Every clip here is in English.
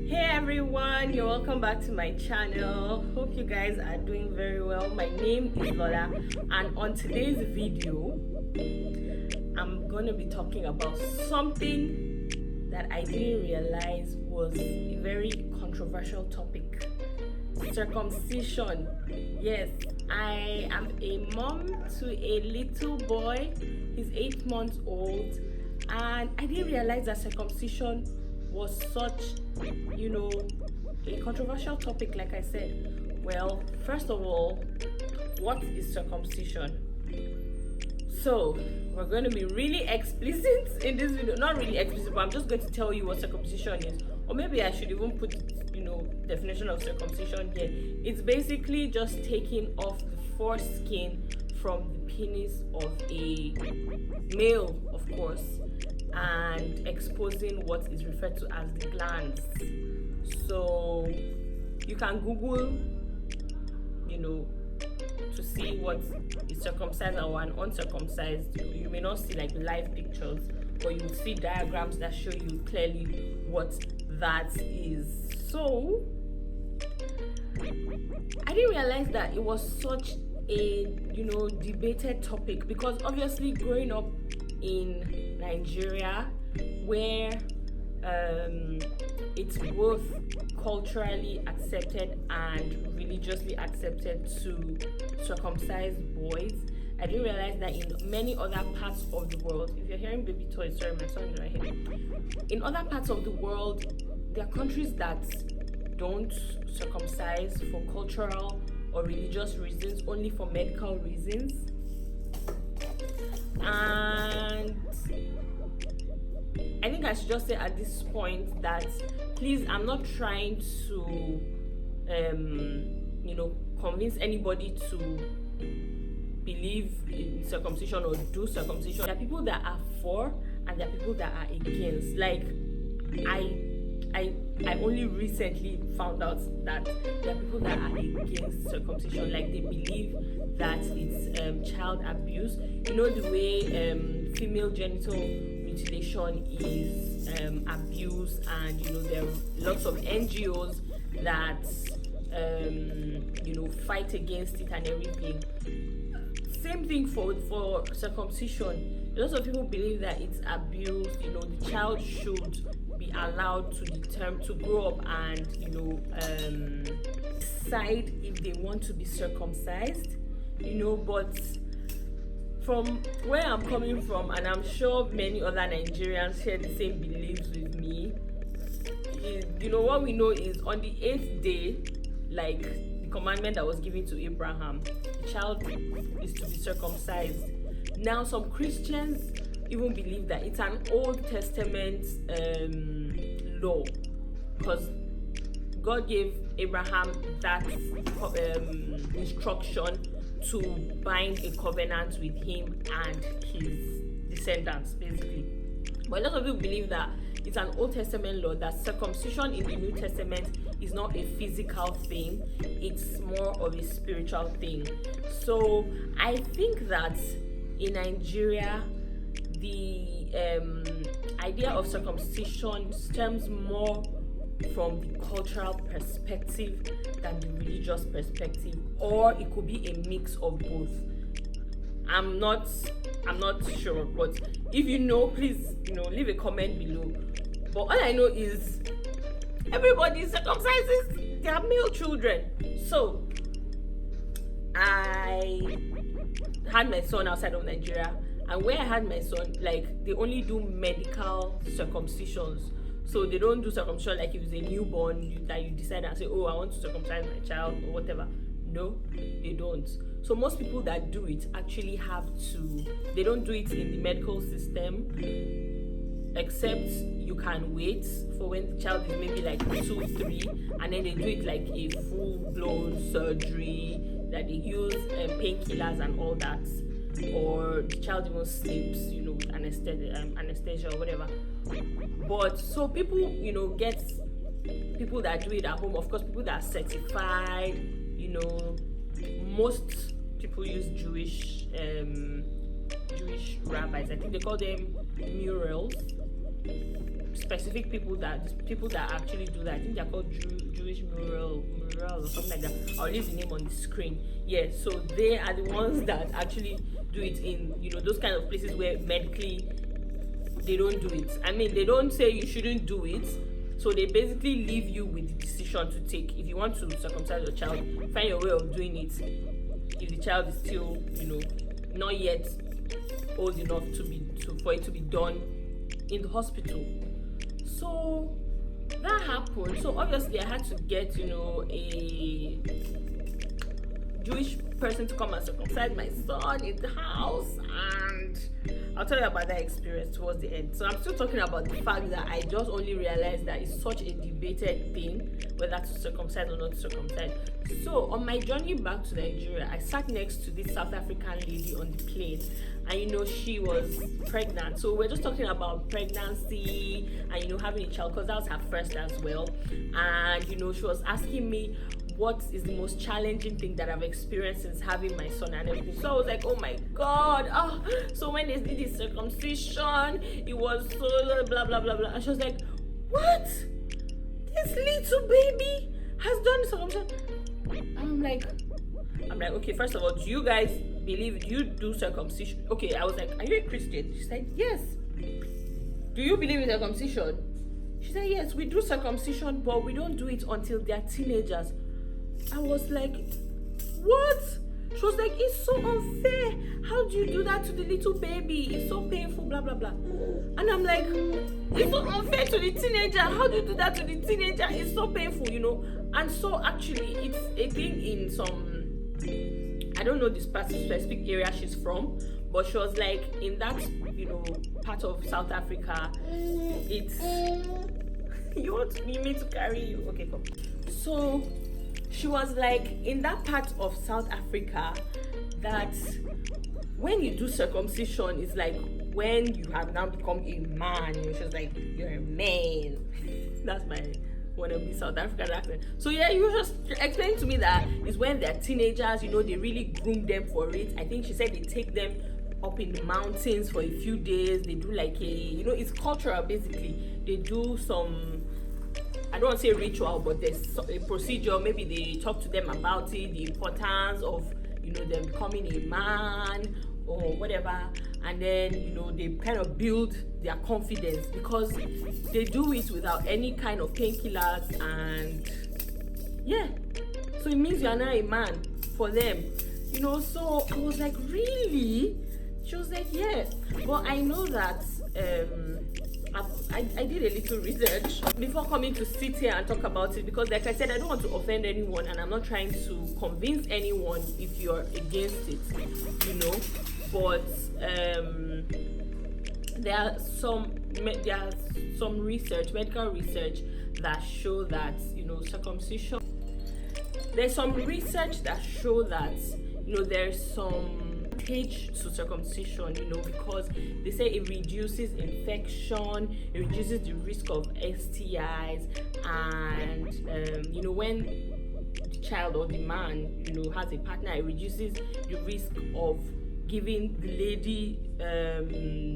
Hey everyone, you're welcome back to my channel. Hope you guys are doing very well. My name is Lola, and on today's video I'm gonna be talking about something that I didn't realize was a very controversial topic: circumcision. Yes, I am a mom to a little boy. He's 8 months old, and I didn't realize that circumcision was such, a controversial topic. Like I said, well, first of all, what is circumcision? So we're going to be really explicit in this video. Not really explicit, but I'm just going to tell you what circumcision is, or maybe I should even put definition of circumcision here. It's basically just taking off the foreskin from the penis of a male, of course, and exposing what is referred to as the glands. So you can Google, to see what is circumcised or an uncircumcised. You may not see like live pictures, but you will see diagrams that show you clearly what that is. So I didn't realize that it was such a debated topic, because obviously growing up in Nigeria, where it's both culturally accepted and religiously accepted to circumcise boys, I didn't realize that in many other parts of the world, if you're hearing baby toys, sorry, my son is right here. In other parts of the world, there are countries that don't circumcise for cultural or religious reasons, only for medical reasons. And I think I should just say at this point that, please, I'm not trying to convince anybody to believe in circumcision or do circumcision. There are people that are for and there are people that are against. Like I only recently found out that there are people that are against circumcision. Like, they believe that it's child abuse. The way female genital mutilation is abuse, and there are lots of NGOs that fight against it and everything. Same thing for circumcision. Lots of people believe that it's abuse. The child should be allowed to grow up and decide if they want to be circumcised. But from where I'm coming from, and I'm sure many other Nigerians share the same beliefs with me, what we know is on the 8th day, like the commandment that was given to Abraham, the child is to be circumcised. Now, some Christians even believe that it's an Old Testament law, because God gave Abraham that instruction to bind a covenant with him and his descendants, basically. But a lot of people believe that it's an Old Testament law, that circumcision in the New Testament is not a physical thing, it's more of a spiritual thing. So I think that in Nigeria, the idea of circumcision stems more from the cultural perspective than the religious perspective, or it could be a mix of both. I'm not sure, but if you know, please leave a comment below. But all I know is everybody circumcises their male children. So I had my son outside of Nigeria, and where I had my son, like, they only do medical circumcisions. So they don't do circumcision like if it's a newborn that you decide and say, oh, I want to circumcise my child or whatever. No, they don't. So most people that do it actually they don't do it in the medical system, except you can wait for when the child is maybe like 2, 3, and then they do it like a full-blown surgery that they use painkillers and all that, or the child even sleeps, with anesthesia or whatever. But so people, get people that do it at home. Of course, people that are certified. Most people use Jewish rabbis. I think they call them murals. specific people that actually do that. I think they're called Jewish mural or something like that. I'll leave the name on the screen. Yeah, so they are the ones that actually do it in, you know, those kind of places where medically they don't do it. I mean, they don't say you shouldn't do it. So they basically leave you with the decision to take. If you want to circumcise your child, find your way of doing it. If the child is still, you know, not yet old enough for it to be done in the hospital. So that happened. So obviously I had to get, you know, a Jewish person to come and circumcise my son in the house, and I'll tell you about that experience towards the end. So I'm still talking about the fact that I just only realized that it's such a debated thing whether to circumcise or not to circumcise. So on my journey back to Nigeria, I sat next to this South African lady on the plane, and you know, she was pregnant. So we're just talking about pregnancy and, you know, having a child, because that was her first as well. And you know, she was asking me what is the most challenging thing that I've experienced since having my son and everything. So I was like, oh my god, so when they did the circumcision, it was so blah blah blah blah. And she was like, what? This little baby has done the circumcision? I'm like, okay, first of all, do you guys believe you do circumcision? Okay, I was like, are you a Christian? She said, yes. Do you believe in circumcision? She said, yes, we do circumcision, but we don't do it until they're teenagers. I was like, what? She was like, it's so unfair. How do you do that to the little baby? It's so painful, blah, blah, blah. And I'm like, it's so unfair to the teenager. How do you do that to the teenager? It's so painful, you know. And so actually, it's a thing in some, I don't know this specific area she's from, but she was like, in that, you know, part of South Africa, it's, you need me to carry you? Okay, come. So she was like, in that part of South Africa, that when you do circumcision, it's like when you have now become a man. You know, she was like, you're a man. That's my wannabe South African accent. So yeah, you just explained to me that it's when they're teenagers, you know, they really groom them for it. I think she said they take them up in the mountains for a few days. They do like a, you know, it's cultural basically. They do some, I don't want to say ritual, but there's a procedure. Maybe they talk to them about it, the importance of, you know, them becoming a man or whatever, and then, you know, they kind of build their confidence, because they do it without any kind of painkillers, and yeah, so it means you are now a man for them, you know. So I was like, really? She was like, yeah, but I know that I did a little research before coming to sit here and talk about it, because like I said, I don't want to offend anyone, and I'm not trying to convince anyone if you're against it, you know. But there are some research, medical research, that show that, you know, circumcision, there's some research that show that, you know, there's some advantage to circumcision, you know, because they say it reduces infection, it reduces the risk of STIs, and you know, when the child or the man, you know, has a partner, it reduces the risk of giving the lady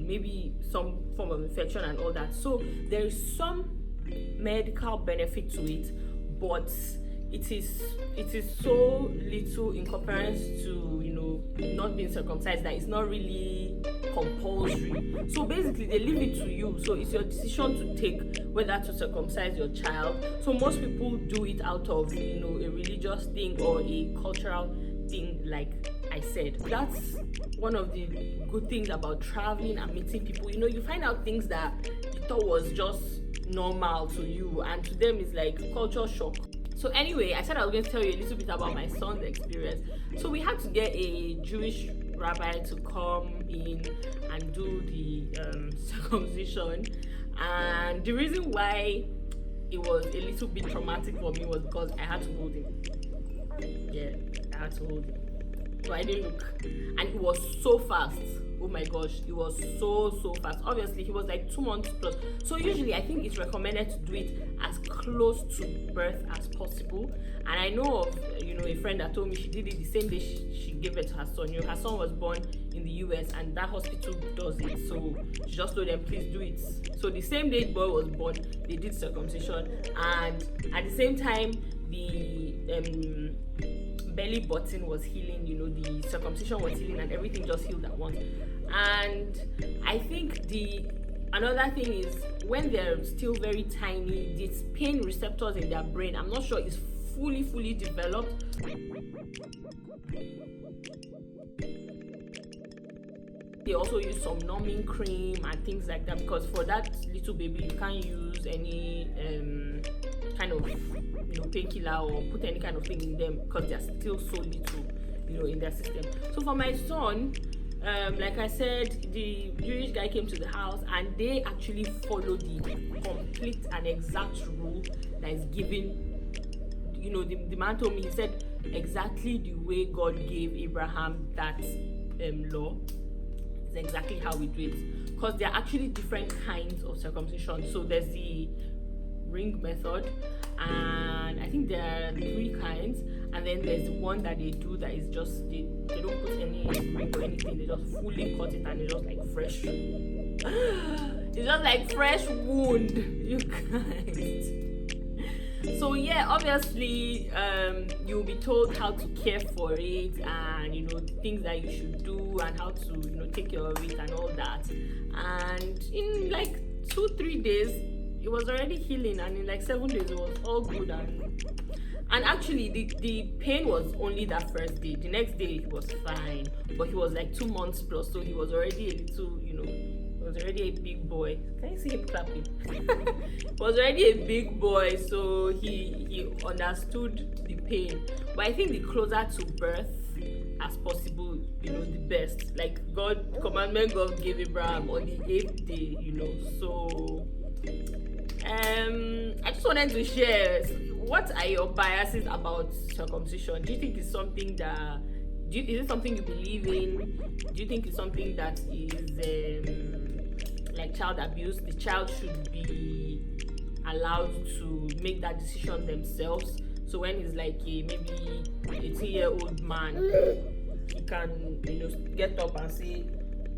maybe some form of infection and all that. So there is some medical benefit to it, but it is so little in comparison to, you know, not being circumcised, that it's not really compulsory. So basically they leave it to you, so it's your decision to take whether to circumcise your child. So most people do it out of, you know, a religious thing or a cultural thing, like I said. That's one of the good things about traveling and meeting people. You know, you find out things that you thought was just normal to you, and to them it's like culture shock. So anyway, I said I was going to tell you a little bit about my son's experience. So we had to get a Jewish rabbi to come in and do the circumcision. And the reason why it was a little bit traumatic for me was because I had to hold him. Yeah, I had to hold him. So I didn't look. And it was so fast. Oh my gosh, it was so fast. Obviously, he was like 2 months plus. So usually, I think it's recommended to do it as close to birth as possible. And I know of, you know, a friend that told me she did it the same day she gave birth to her son. You know, her son was born in the US, and that hospital does it. So she just told them, please do it. So the same day the boy was born, they did circumcision, and at the same time the belly button was healing, the circumcision was healing, and everything just healed at once. And I think another thing is, when they're still very tiny, these pain receptors in their brain, I'm not sure, is fully developed. They also use some numbing cream and things like that, because for that little baby you can't use any kind of painkiller or put any kind of thing in them, because they're still so little in their system. So for my son, like I said, the Jewish guy came to the house, and they actually followed the complete and exact rule that is given. The man told me, he said exactly the way God gave Abraham that law is exactly how we do it, because there are actually different kinds of circumcision. So there's the ring method, and I think there are 3 kinds, and then there's the one that they do that is just they don't put any ring or anything, they just fully cut it, and it's just like fresh. It's just like fresh wound, you guys. So yeah, obviously you'll be told how to care for it, and things that you should do, and how to take care of it and all that. And in like 2-3 days it was already healing, and in like 7 days it was all good. And actually the pain was only that first day. The next day he was fine, but he was like 2 months plus, so he was already a little, he was already a big boy. Can you see him clapping? He was already a big boy, so he understood the pain. But I think the closer to birth as possible, the best. Like commandment God gave Abraham on the 8th day, So I just wanted to share, what are your biases about circumcision? Do you think it's something that is it something you believe in? Do you think it's something that is like child abuse? The child should be allowed to make that decision themselves. So when he's like maybe 18-year-old man, he can get up and say,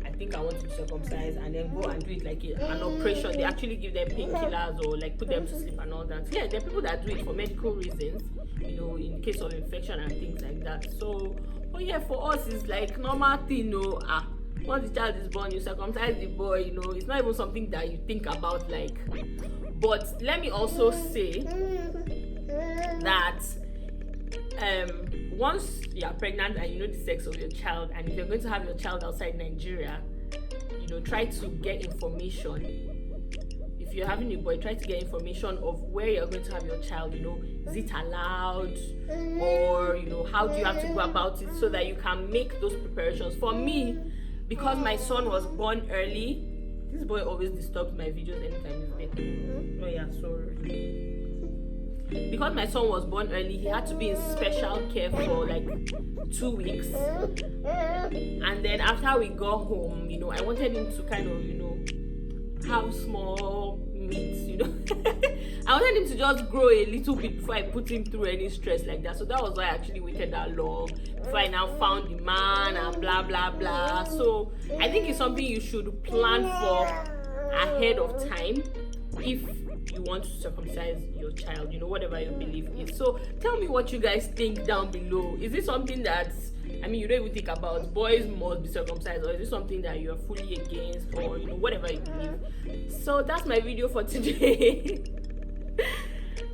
I think I want to be circumcised, and then go and do it like an operation. They actually give them painkillers or like put them to sleep and all that. Yeah, there are people that do it for medical reasons, in case of infection and things like that. So, but yeah, for us it's like normal thing. Once the child is born, you circumcise the boy. It's not even something that you think about like. But let me also say that once you are pregnant and you know the sex of your child, and if you're going to have your child outside Nigeria, try to get information. If you're having a boy, try to get information of where you're going to have your child. Is it allowed, or how do you have to go about it, so that you can make those preparations. For me, because my son was born early, this boy always disturbs my videos anytime he's there. Oh yeah, sorry. Because my son was born early, he had to be in special care for like 2 weeks. And then after we got home, I wanted him to kind of, have small meat, I wanted him to just grow a little bit before I put him through any stress like that. So that was why I actually waited that long before I now found the man and blah blah blah. So I think it's something you should plan for ahead of time if you want to circumcise your child, whatever your belief is. So tell me what you guys think down below. Is it something that you don't even think about, boys must be circumcised, or is it something that you're fully against, or whatever you believe? So that's my video for today.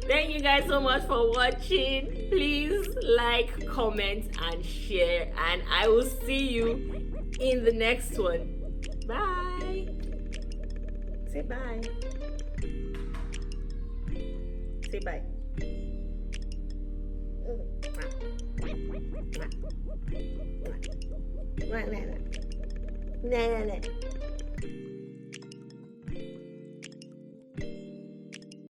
Thank you guys so much for watching. Please like, comment and share, and I will see you in the next one. Bye. Say bye. Say bye. Nah.